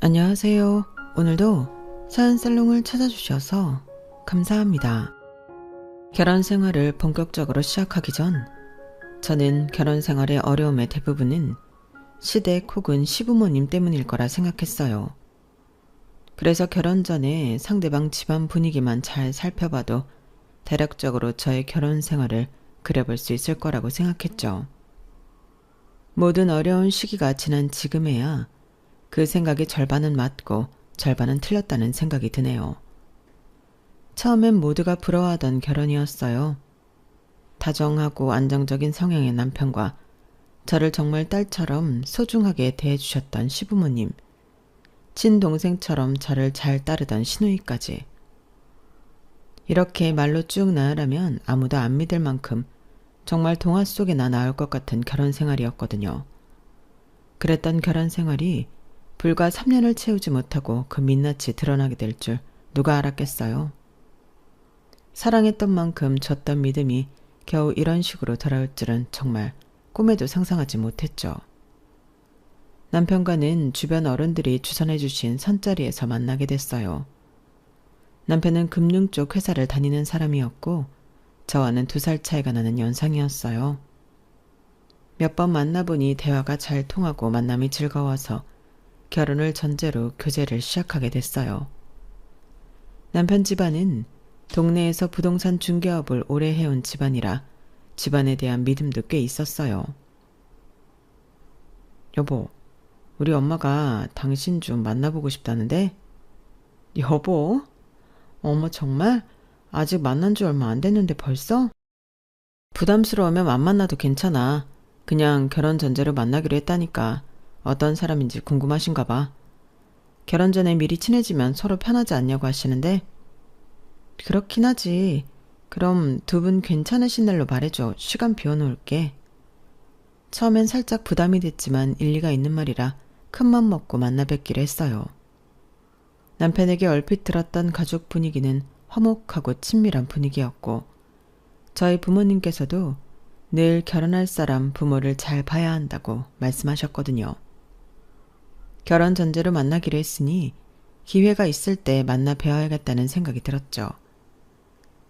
안녕하세요. 오늘도 사연살롱을 찾아주셔서 감사합니다. 결혼 생활을 본격적으로 시작하기 전 저는 결혼 생활의 어려움의 대부분은 시댁 혹은 시부모님 때문일 거라 생각했어요. 그래서 결혼 전에 상대방 집안 분위기만 잘 살펴봐도 대략적으로 저의 결혼 생활을 그려볼 수 있을 거라고 생각했죠. 모든 어려운 시기가 지난 지금에야 그 생각이 절반은 맞고 절반은 틀렸다는 생각이 드네요. 처음엔 모두가 부러워하던 결혼이었어요. 다정하고 안정적인 성향의 남편과 저를 정말 딸처럼 소중하게 대해주셨던 시부모님, 친동생처럼 저를 잘 따르던 시누이까지. 이렇게 말로 쭉 나열하면 아무도 안 믿을 만큼 정말 동화 속에나 나올 것 같은 결혼 생활이었거든요. 그랬던 결혼 생활이 불과 3년을 채우지 못하고 그 민낯이 드러나게 될 줄 누가 알았겠어요. 사랑했던 만큼 줬던 믿음이 겨우 이런 식으로 돌아올 줄은 정말 꿈에도 상상하지 못했죠. 남편과는 주변 어른들이 추천해 주신 선자리에서 만나게 됐어요. 남편은 금융 쪽 회사를 다니는 사람이었고 저와는 2살 차이가 나는 연상이었어요. 몇 번 만나보니 대화가 잘 통하고 만남이 즐거워서 결혼을 전제로 교제를 시작하게 됐어요. 남편 집안은 동네에서 부동산 중개업을 오래 해온 집안이라 집안에 대한 믿음도 꽤 있었어요. 여보, 우리 엄마가 당신 좀 만나보고 싶다는데? 여보? 어머 정말? 아직 만난 지 얼마 안 됐는데 벌써? 부담스러우면 안 만나도 괜찮아. 그냥 결혼 전제로 만나기로 했다니까. 어떤 사람인지 궁금하신가 봐. 결혼 전에 미리 친해지면 서로 편하지 않냐고 하시는데? 그렇긴 하지. 그럼 2분 괜찮으신 날로 말해줘. 시간 비워놓을게. 처음엔 살짝 부담이 됐지만 일리가 있는 말이라 큰맘 먹고 만나 뵙기로 했어요. 남편에게 얼핏 들었던 가족 분위기는 화목하고 친밀한 분위기였고 저희 부모님께서도 늘 결혼할 사람 부모를 잘 봐야 한다고 말씀하셨거든요. 결혼 전제로 만나기로 했으니 기회가 있을 때 만나 뵈어야겠다는 생각이 들었죠.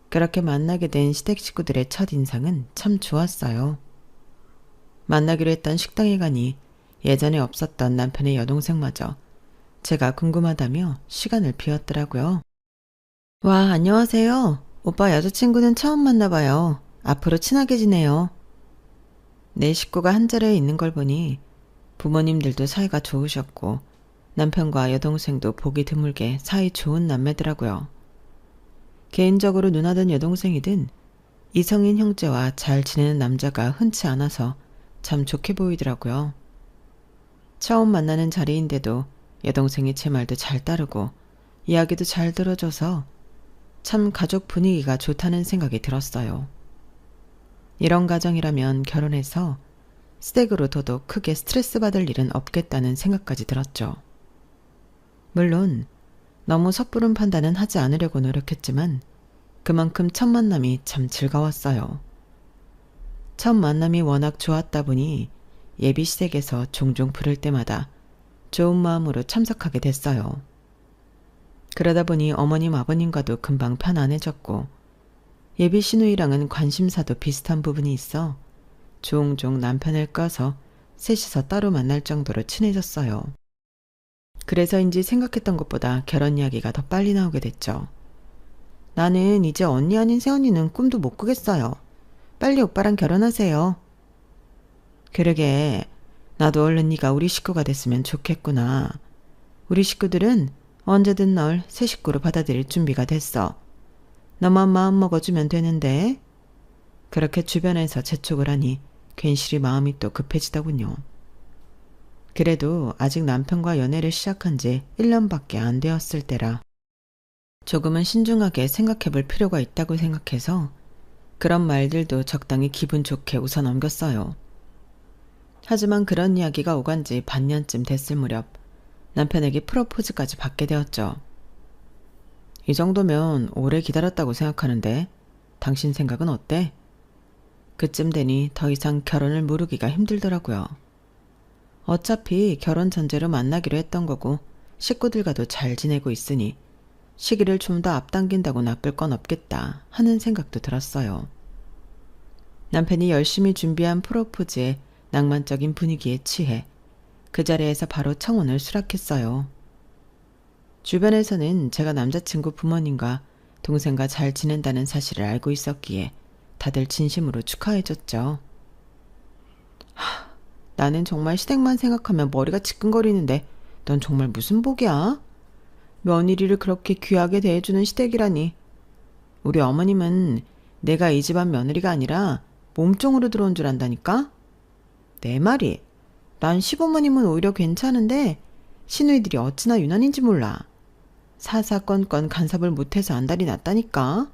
그렇게 만나게 된 시댁 식구들의 첫인상은 참 좋았어요. 만나기로 했던 식당에 가니 예전에 없었던 남편의 여동생마저 제가 궁금하다며 시간을 비웠더라고요. 와, 안녕하세요. 오빠 여자친구는 처음 만나봐요. 앞으로 친하게 지내요. 내 식구가 한 자리에 있는 걸 보니 부모님들도 사이가 좋으셨고 남편과 여동생도 보기 드물게 사이 좋은 남매더라고요. 개인적으로 누나든 여동생이든 이성인 형제와 잘 지내는 남자가 흔치 않아서 참 좋게 보이더라고요. 처음 만나는 자리인데도 여동생이 제 말도 잘 따르고 이야기도 잘 들어줘서 참 가족 분위기가 좋다는 생각이 들었어요. 이런 가정이라면 결혼해서 시댁으로 더더욱 크게 스트레스 받을 일은 없겠다는 생각까지 들었죠. 물론 너무 섣부른 판단은 하지 않으려고 노력했지만 그만큼 첫 만남이 참 즐거웠어요. 첫 만남이 워낙 좋았다 보니 예비 시댁에서 종종 부를 때마다 좋은 마음으로 참석하게 됐어요. 그러다 보니 어머님 아버님과도 금방 편안해졌고 예비 시누이랑은 관심사도 비슷한 부분이 있어 종종 남편을 껴서 셋이서 따로 만날 정도로 친해졌어요. 그래서인지 생각했던 것보다 결혼 이야기가 더 빨리 나오게 됐죠. 나는 이제 언니 아닌 새언니는 꿈도 못 꾸겠어요. 빨리 오빠랑 결혼하세요. 그러게, 나도 얼른 네가 우리 식구가 됐으면 좋겠구나. 우리 식구들은 언제든 널 새 식구로 받아들일 준비가 됐어. 너만 마음 먹어주면 되는데. 그렇게 주변에서 재촉을 하니 괜시리 마음이 또 급해지더군요. 그래도 아직 남편과 연애를 시작한 지 1년밖에 안 되었을 때라 조금은 신중하게 생각해 볼 필요가 있다고 생각해서 그런 말들도 적당히 기분 좋게 웃어 넘겼어요. 하지만 그런 이야기가 오간 지 반년쯤 됐을 무렵 남편에게 프로포즈까지 받게 되었죠. 이 정도면 오래 기다렸다고 생각하는데 당신 생각은 어때? 그쯤 되니 더 이상 결혼을 미루기가 힘들더라고요. 어차피 결혼 전제로 만나기로 했던 거고 식구들과도 잘 지내고 있으니 시기를 좀 더 앞당긴다고 나쁠 건 없겠다 하는 생각도 들었어요. 남편이 열심히 준비한 프로포즈에 낭만적인 분위기에 취해 그 자리에서 바로 청혼을 수락했어요. 주변에서는 제가 남자친구 부모님과 동생과 잘 지낸다는 사실을 알고 있었기에 다들 진심으로 축하해줬죠. 나는 정말 시댁만 생각하면 머리가 지끈거리는데 넌 정말 무슨 복이야? 며느리를 그렇게 귀하게 대해주는 시댁이라니. 우리 어머님은 내가 이 집안 며느리가 아니라 몸종으로 들어온 줄 안다니까? 내 말이. 난 시부모님은 오히려 괜찮은데 시누이들이 어찌나 유난인지 몰라. 사사건건 간섭을 못해서 안달이 났다니까.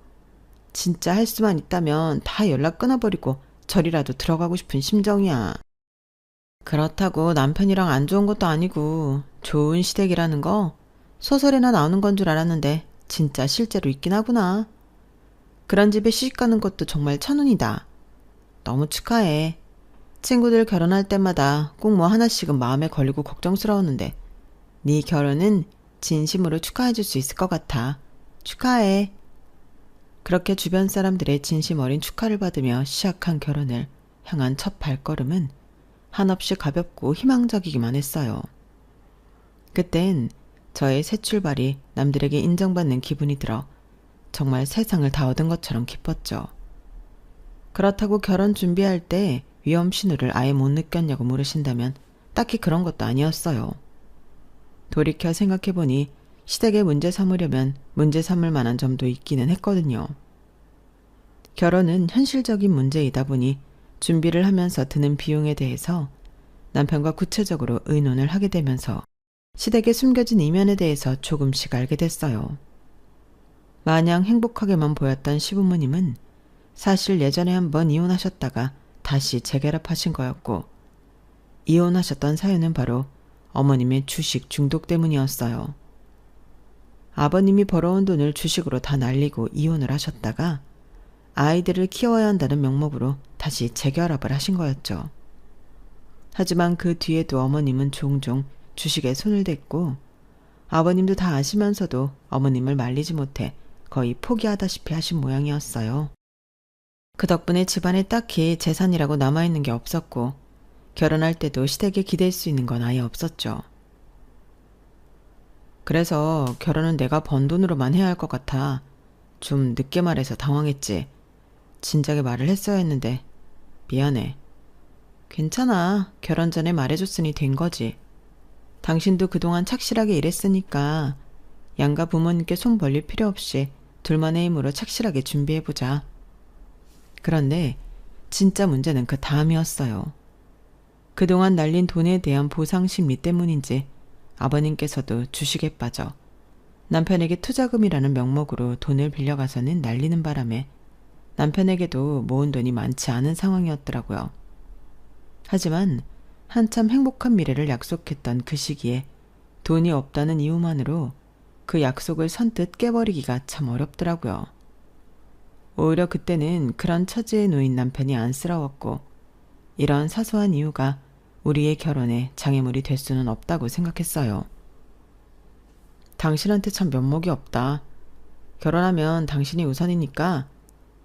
진짜 할 수만 있다면 다 연락 끊어버리고 절이라도 들어가고 싶은 심정이야. 그렇다고 남편이랑 안 좋은 것도 아니고 좋은 시댁이라는 거 소설에나 나오는 건 줄 알았는데 진짜 실제로 있긴 하구나. 그런 집에 시집가는 것도 정말 천운이다. 너무 축하해. 친구들 결혼할 때마다 꼭 뭐 하나씩은 마음에 걸리고 걱정스러웠는데 네 결혼은 진심으로 축하해줄 수 있을 것 같아. 축하해. 그렇게 주변 사람들의 진심 어린 축하를 받으며 시작한 결혼을 향한 첫 발걸음은 한없이 가볍고 희망적이기만 했어요. 그땐 저의 새 출발이 남들에게 인정받는 기분이 들어 정말 세상을 다 얻은 것처럼 기뻤죠. 그렇다고 결혼 준비할 때 위험 신호를 아예 못 느꼈냐고 물으신다면 딱히 그런 것도 아니었어요. 돌이켜 생각해보니 시댁에 문제 삼으려면 문제 삼을 만한 점도 있기는 했거든요. 결혼은 현실적인 문제이다 보니 준비를 하면서 드는 비용에 대해서 남편과 구체적으로 의논을 하게 되면서 시댁에 숨겨진 이면에 대해서 조금씩 알게 됐어요. 마냥 행복하게만 보였던 시부모님은 사실 예전에 한번 이혼하셨다가 다시 재결합하신 거였고 이혼하셨던 사연은 바로 어머님의 주식 중독 때문이었어요. 아버님이 벌어온 돈을 주식으로 다 날리고 이혼을 하셨다가 아이들을 키워야 한다는 명목으로 다시 재결합을 하신 거였죠. 하지만 그 뒤에도 어머님은 종종 주식에 손을 댔고 아버님도 다 아시면서도 어머님을 말리지 못해 거의 포기하다시피 하신 모양이었어요. 그 덕분에 집안에 딱히 재산이라고 남아있는 게 없었고 결혼할 때도 시댁에 기댈 수 있는 건 아예 없었죠. 그래서 결혼은 내가 번 돈으로만 해야 할 것 같아 좀 늦게 말해서 당황했지. 진작에 말을 했어야 했는데 미안해. 괜찮아. 결혼 전에 말해줬으니 된 거지. 당신도 그동안 착실하게 일했으니까 양가 부모님께 손 벌릴 필요 없이 둘만의 힘으로 착실하게 준비해보자. 그런데 진짜 문제는 그 다음이었어요. 그동안 날린 돈에 대한 보상 심리 때문인지 아버님께서도 주식에 빠져 남편에게 투자금이라는 명목으로 돈을 빌려가서는 날리는 바람에 남편에게도 모은 돈이 많지 않은 상황이었더라고요. 하지만 한참 행복한 미래를 약속했던 그 시기에 돈이 없다는 이유만으로 그 약속을 선뜻 깨버리기가 참 어렵더라고요. 오히려 그때는 그런 처지에 놓인 남편이 안쓰러웠고 이런 사소한 이유가 우리의 결혼에 장애물이 될 수는 없다고 생각했어요. 당신한테 참 면목이 없다. 결혼하면 당신이 우선이니까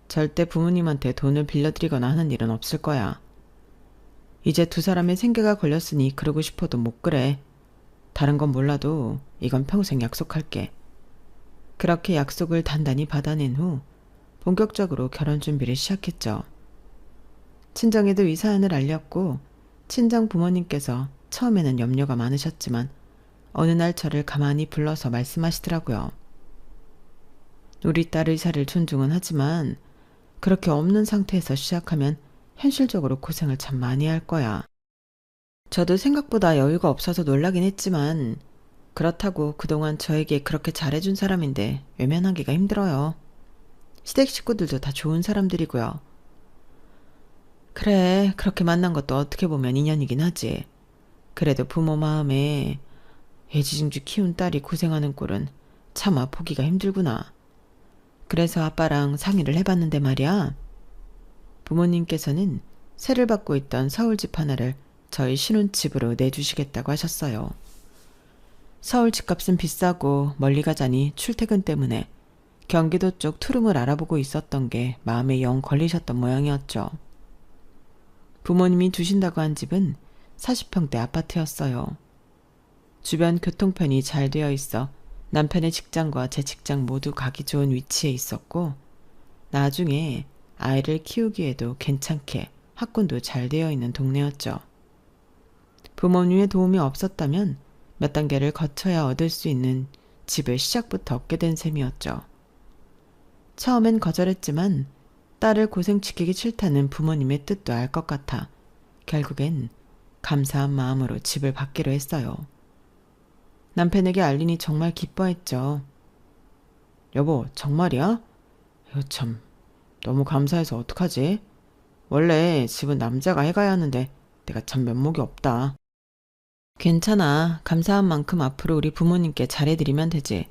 절대 부모님한테 돈을 빌려드리거나 하는 일은 없을 거야. 이제 두 사람의 생계가 걸렸으니 그러고 싶어도 못 그래. 다른 건 몰라도 이건 평생 약속할게. 그렇게 약속을 단단히 받아낸 후 본격적으로 결혼 준비를 시작했죠. 친정에도 이 사연을 알렸고 친정 부모님께서 처음에는 염려가 많으셨지만 어느 날 저를 가만히 불러서 말씀하시더라고요. 우리 딸 의사를 존중은 하지만 그렇게 없는 상태에서 시작하면 현실적으로 고생을 참 많이 할 거야. 저도 생각보다 여유가 없어서 놀라긴 했지만 그렇다고 그동안 저에게 그렇게 잘해준 사람인데 외면하기가 힘들어요. 시댁 식구들도 다 좋은 사람들이고요. 그래, 그렇게 만난 것도 어떻게 보면 인연이긴 하지. 그래도 부모 마음에 애지중지 키운 딸이 고생하는 꼴은 차마 보기가 힘들구나. 그래서 아빠랑 상의를 해봤는데 말이야. 부모님께서는 세를 받고 있던 서울집 하나를 저희 신혼집으로 내주시겠다고 하셨어요. 서울 집값은 비싸고 멀리 가자니 출퇴근 때문에 경기도 쪽 투룸을 알아보고 있었던 게 마음에 영 걸리셨던 모양이었죠. 부모님이 두신다고 한 집은 40평대 아파트였어요. 주변 교통편이 잘 되어 있어 남편의 직장과 제 직장 모두 가기 좋은 위치에 있었고 나중에 아이를 키우기에도 괜찮게 학군도 잘 되어 있는 동네였죠. 부모님의 도움이 없었다면 몇 단계를 거쳐야 얻을 수 있는 집을 시작부터 얻게 된 셈이었죠. 처음엔 거절했지만 딸을 고생시키기 싫다는 부모님의 뜻도 알 것 같아 결국엔 감사한 마음으로 집을 받기로 했어요. 남편에게 알리니 정말 기뻐했죠. 여보, 정말이야? 이거 참, 너무 감사해서 어떡하지? 원래 집은 남자가 해가야 하는데 내가 참 면목이 없다. 괜찮아. 감사한 만큼 앞으로 우리 부모님께 잘해드리면 되지.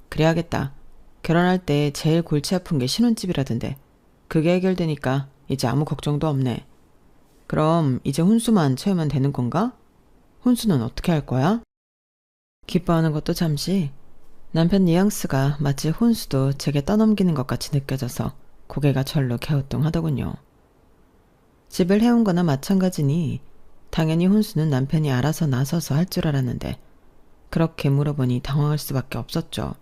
그래야겠다. 결혼할 때 제일 골치 아픈 게 신혼집이라던데. 그게 해결되니까 이제 아무 걱정도 없네. 그럼 이제 혼수만 채우면 되는 건가? 혼수는 어떻게 할 거야? 기뻐하는 것도 잠시 남편 뉘앙스가 마치 혼수도 제게 떠넘기는 것 같이 느껴져서 고개가 절로 갸우뚱하더군요. 집을 해온 거나 마찬가지니 당연히 혼수는 남편이 알아서 나서서 할 줄 알았는데 그렇게 물어보니 당황할 수밖에 없었죠.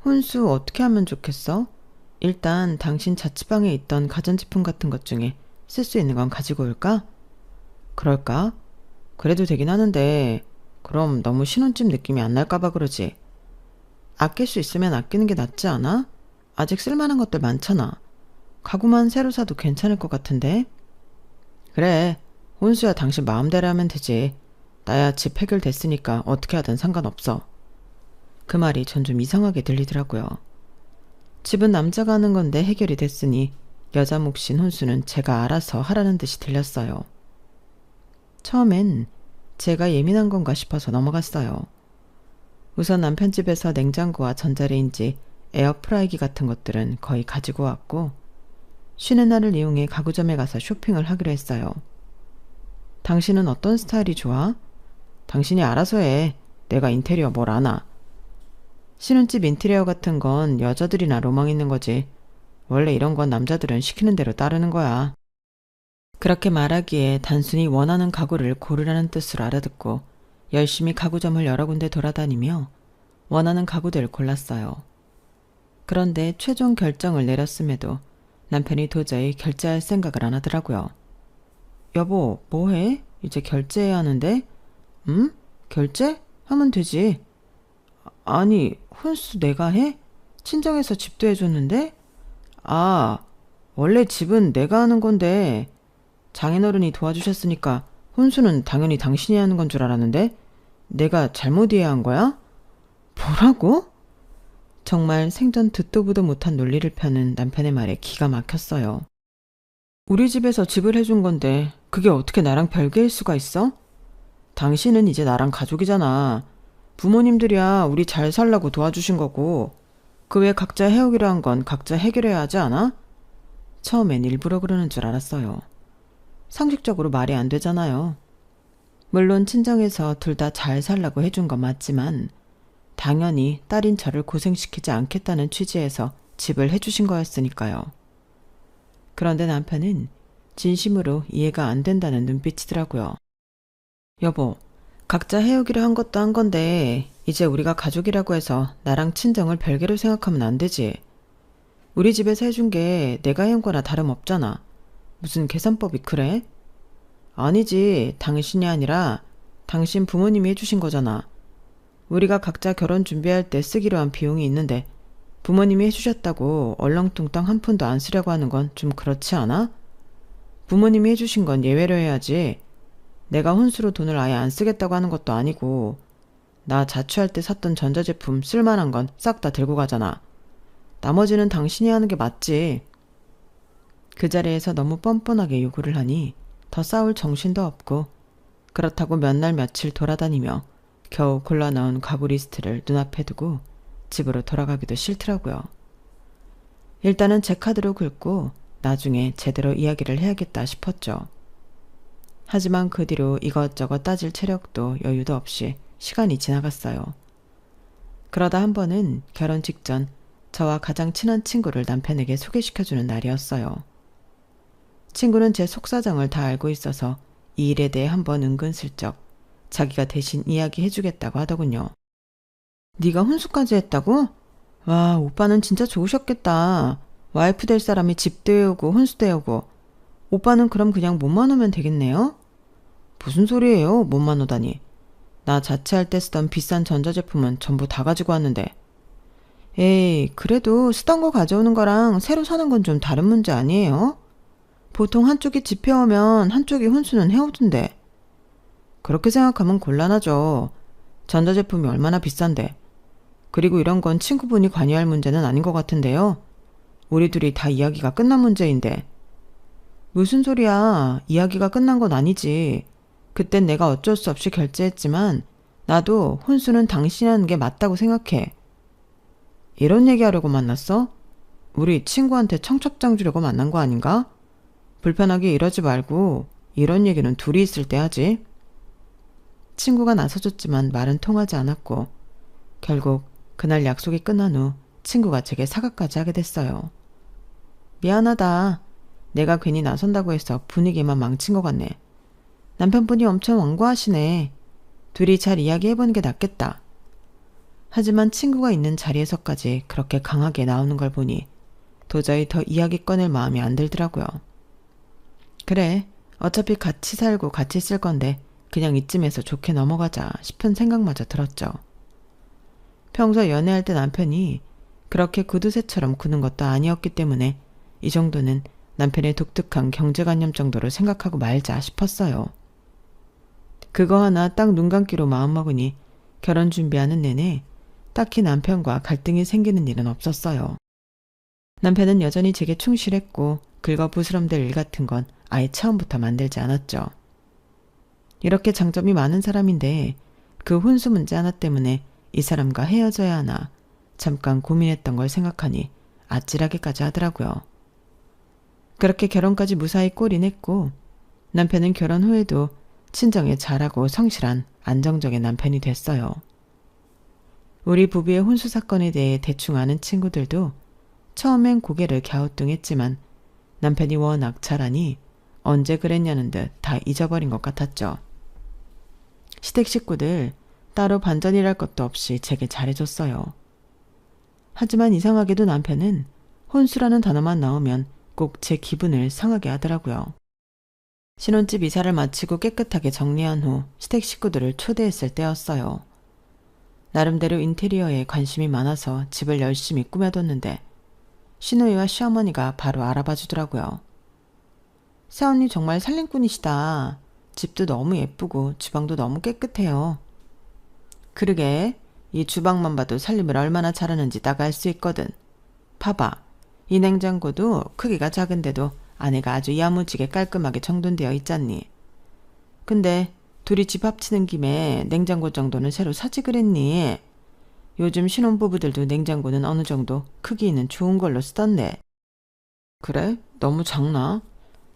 혼수 어떻게 하면 좋겠어? 일단 당신 자취방에 있던 가전제품 같은 것 중에 쓸 수 있는 건 가지고 올까? 그럴까? 그래도 되긴 하는데 그럼 너무 신혼집 느낌이 안 날까봐 그러지. 아낄 수 있으면 아끼는 게 낫지 않아? 아직 쓸만한 것들 많잖아. 가구만 새로 사도 괜찮을 것 같은데? 그래, 혼수야 당신 마음대로 하면 되지. 나야 집 해결됐으니까 어떻게 하든 상관없어. 그 말이 전 좀 이상하게 들리더라고요. 집은 남자가 하는 건데 해결이 됐으니 여자 몫인 혼수는 제가 알아서 하라는 듯이 들렸어요. 처음엔 제가 예민한 건가 싶어서 넘어갔어요. 우선 남편 집에서 냉장고와 전자레인지, 에어프라이기 같은 것들은 거의 가지고 왔고 쉬는 날을 이용해 가구점에 가서 쇼핑을 하기로 했어요. 당신은 어떤 스타일이 좋아? 당신이 알아서 해. 내가 인테리어 뭘 아나. 신혼집 인테리어 같은 건 여자들이나 로망 있는 거지. 원래 이런 건 남자들은 시키는 대로 따르는 거야. 그렇게 말하기에 단순히 원하는 가구를 고르라는 뜻으로 알아듣고 열심히 가구점을 여러 군데 돌아다니며 원하는 가구들을 골랐어요. 그런데 최종 결정을 내렸음에도 남편이 도저히 결제할 생각을 안 하더라고요. 여보, 뭐해? 이제 결제해야 하는데? 결제? 하면 되지. 아니, 혼수 내가 해? 친정에서 집도 해줬는데? 아, 원래 집은 내가 하는 건데 장인어른이 도와주셨으니까 혼수는 당연히 당신이 하는 건 줄 알았는데 내가 잘못 이해한 거야? 뭐라고? 정말 생전 듣도 보도 못한 논리를 펴는 남편의 말에 기가 막혔어요. 우리 집에서 집을 해준 건데 그게 어떻게 나랑 별개일 수가 있어? 당신은 이제 나랑 가족이잖아. 부모님들이야 우리 잘 살라고 도와주신 거고 그 외 각자 해오기로 한 건 각자 해결해야 하지 않아? 처음엔 일부러 그러는 줄 알았어요. 상식적으로 말이 안 되잖아요. 물론 친정에서 둘 다 잘 살라고 해준 건 맞지만 당연히 딸인 저를 고생시키지 않겠다는 취지에서 집을 해주신 거였으니까요. 그런데 남편은 진심으로 이해가 안 된다는 눈빛이더라고요. 여보, 각자 해오기로 한 것도 한 건데 이제 우리가 가족이라고 해서 나랑 친정을 별개로 생각하면 안 되지. 우리 집에서 해준 게 내가 해온 거나 다름없잖아. 무슨 계산법이 그래? 아니지. 당신이 아니라 당신 부모님이 해주신 거잖아. 우리가 각자 결혼 준비할 때 쓰기로 한 비용이 있는데 부모님이 해주셨다고 얼렁뚱땅 한 푼도 안 쓰려고 하는 건 좀 그렇지 않아? 부모님이 해주신 건 예외로 해야지. 내가 혼수로 돈을 아예 안 쓰겠다고 하는 것도 아니고 나 자취할 때 샀던 전자제품 쓸만한 건 싹 다 들고 가잖아. 나머지는 당신이 하는 게 맞지. 그 자리에서 너무 뻔뻔하게 요구를 하니 더 싸울 정신도 없고 그렇다고 몇 날 며칠 돌아다니며 겨우 골라나온 가구 리스트를 눈앞에 두고 집으로 돌아가기도 싫더라고요. 일단은 제 카드로 긁고 나중에 제대로 이야기를 해야겠다 싶었죠. 하지만 그 뒤로 이것저것 따질 체력도 여유도 없이 시간이 지나갔어요. 그러다 한 번은 결혼 직전 저와 가장 친한 친구를 남편에게 소개시켜주는 날이었어요. 친구는 제 속사정을 다 알고 있어서 이 일에 대해 한번 은근슬쩍 자기가 대신 이야기해주겠다고 하더군요. 네가 혼수까지 했다고? 와, 오빠는 진짜 좋으셨겠다. 와이프 될 사람이 집도 해오고 혼수도 해오고. 오빠는 그럼 그냥 몸만 오면 되겠네요? 무슨 소리예요, 몸만 오다니. 나 자취할 때 쓰던 비싼 전자제품은 전부 다 가지고 왔는데. 에이, 그래도 쓰던 거 가져오는 거랑 새로 사는 건 좀 다른 문제 아니에요? 보통 한쪽이 집 해오면 한쪽이 혼수는 해오던데. 그렇게 생각하면 곤란하죠. 전자제품이 얼마나 비싼데. 그리고 이런 건 친구분이 관여할 문제는 아닌 것 같은데요. 우리 둘이 다 이야기가 끝난 문제인데. 무슨 소리야. 이야기가 끝난 건 아니지. 그땐 내가 어쩔 수 없이 결제했지만 나도 혼수는 당신이 하는 게 맞다고 생각해. 이런 얘기하려고 만났어? 우리 친구한테 청첩장 주려고 만난 거 아닌가? 불편하게 이러지 말고 이런 얘기는 둘이 있을 때 하지. 친구가 나서줬지만 말은 통하지 않았고 결국 그날 약속이 끝난 후 친구가 제게 사과까지 하게 됐어요. 미안하다. 내가 괜히 나선다고 해서 분위기만 망친 것 같네. 남편분이 엄청 완고하시네. 둘이 잘 이야기해보는 게 낫겠다. 하지만 친구가 있는 자리에서까지 그렇게 강하게 나오는 걸 보니 도저히 더 이야기 꺼낼 마음이 안 들더라고요. 그래, 어차피 같이 살고 같이 쓸 건데 그냥 이쯤에서 좋게 넘어가자 싶은 생각마저 들었죠. 평소 연애할 때 남편이 그렇게 구두쇠처럼 구는 것도 아니었기 때문에 이 정도는 남편의 독특한 경제관념 정도로 생각하고 말자 싶었어요. 그거 하나 딱 눈 감기로 마음먹으니 결혼 준비하는 내내 딱히 남편과 갈등이 생기는 일은 없었어요. 남편은 여전히 제게 충실했고 긁어부스럼될 일 같은 건 아예 처음부터 만들지 않았죠. 이렇게 장점이 많은 사람인데 그 혼수 문제 하나 때문에 이 사람과 헤어져야 하나 잠깐 고민했던 걸 생각하니 아찔하게까지 하더라고요. 그렇게 결혼까지 무사히 꼴이냈고 남편은 결혼 후에도 친정에 잘하고 성실한 안정적인 남편이 됐어요. 우리 부부의 혼수 사건에 대해 대충 아는 친구들도 처음엔 고개를 갸우뚱했지만 남편이 워낙 잘하니 언제 그랬냐는 듯 다 잊어버린 것 같았죠. 시댁 식구들 따로 반전이랄 것도 없이 제게 잘해줬어요. 하지만 이상하게도 남편은 혼수라는 단어만 나오면 꼭 제 기분을 상하게 하더라고요. 신혼집 이사를 마치고 깨끗하게 정리한 후 시댁 식구들을 초대했을 때였어요. 나름대로 인테리어에 관심이 많아서 집을 열심히 꾸며뒀는데 시누이와 시어머니가 바로 알아봐 주더라고요. 새언니 정말 살림꾼이시다. 집도 너무 예쁘고 주방도 너무 깨끗해요. 그러게 이 주방만 봐도 살림을 얼마나 잘하는지 딱 알 수 있거든. 봐봐. 이 냉장고도 크기가 작은데도 안에가 아주 야무지게 깔끔하게 정돈되어 있잖니. 근데 둘이 집 합치는 김에 냉장고 정도는 새로 사지 그랬니? 요즘 신혼부부들도 냉장고는 어느 정도 크기 있는 좋은 걸로 쓰던데. 그래? 너무 작나?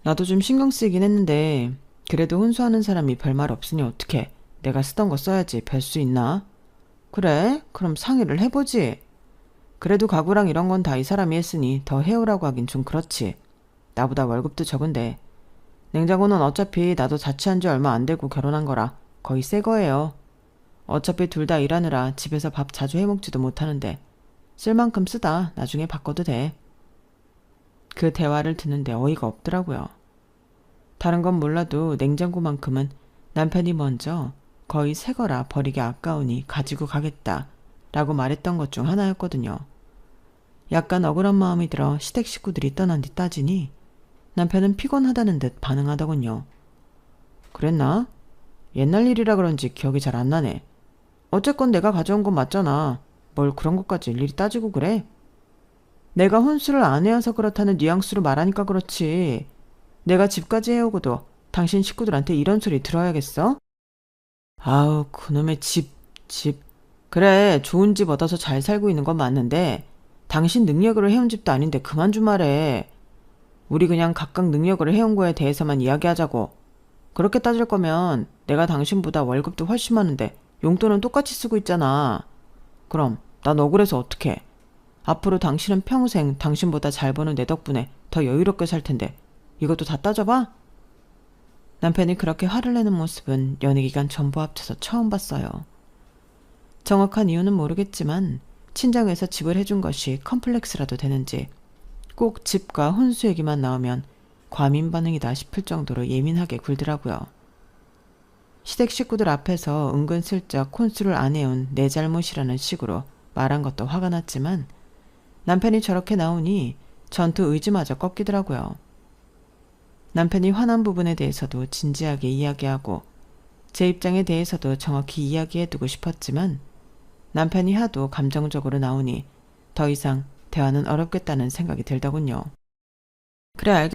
나도 좀 신경 쓰이긴 했는데 그래도 혼수하는 사람이 별말 없으니 어떡해. 내가 쓰던 거 써야지 별 수 있나? 그래? 그럼 상의를 해보지. 그래도 가구랑 이런 건 다 이 사람이 했으니 더 해오라고 하긴 좀 그렇지. 나보다 월급도 적은데. 냉장고는 어차피 나도 자취한 지 얼마 안 되고 결혼한 거라 거의 새 거예요. 어차피 둘 다 일하느라 집에서 밥 자주 해먹지도 못하는데 쓸 만큼 쓰다 나중에 바꿔도 돼. 그 대화를 듣는데 어이가 없더라고요. 다른 건 몰라도 냉장고만큼은 남편이 먼저 거의 새 거라 버리기 아까우니 가지고 가겠다 라고 말했던 것 중 하나였거든요. 약간 억울한 마음이 들어 시댁 식구들이 떠난 뒤 따지니 남편은 피곤하다는 듯 반응하더군요. 그랬나? 옛날 일이라 그런지 기억이 잘 안 나네. 어쨌건 내가 가져온 건 맞잖아. 뭘 그런 것까지 일일이 따지고 그래? 내가 혼수를 안 해와서 그렇다는 뉘앙스로 말하니까 그렇지. 내가 집까지 해오고도 당신 식구들한테 이런 소리 들어야겠어? 아우, 그놈의 집. 그래, 좋은 집 얻어서 잘 살고 있는 건 맞는데 당신 능력으로 해온 집도 아닌데 그만 좀 말해. 우리 그냥 각각 능력으로 해온 거에 대해서만 이야기하자고. 그렇게 따질 거면 내가 당신보다 월급도 훨씬 많은데 용돈은 똑같이 쓰고 있잖아. 그럼 난 억울해서 어떡해. 앞으로 당신은 평생 당신보다 잘 버는 내 덕분에 더 여유롭게 살 텐데 이것도 다 따져봐? 남편이 그렇게 화를 내는 모습은 연애기간 전부 합쳐서 처음 봤어요. 정확한 이유는 모르겠지만 친정에서 집을 해준 것이 컴플렉스라도 되는지 꼭 집과 혼수 얘기만 나오면 과민 반응이다 싶을 정도로 예민하게 굴더라고요. 시댁 식구들 앞에서 은근슬쩍 혼수를 안 해온 내 잘못이라는 식으로 말한 것도 화가 났지만 남편이 저렇게 나오니 전투 의지마저 꺾이더라고요. 남편이 화난 부분에 대해서도 진지하게 이야기하고 제 입장에 대해서도 정확히 이야기해두고 싶었지만 남편이 하도 감정적으로 나오니 더 이상 대화는 어렵겠다는 생각이 들더군요. 그래,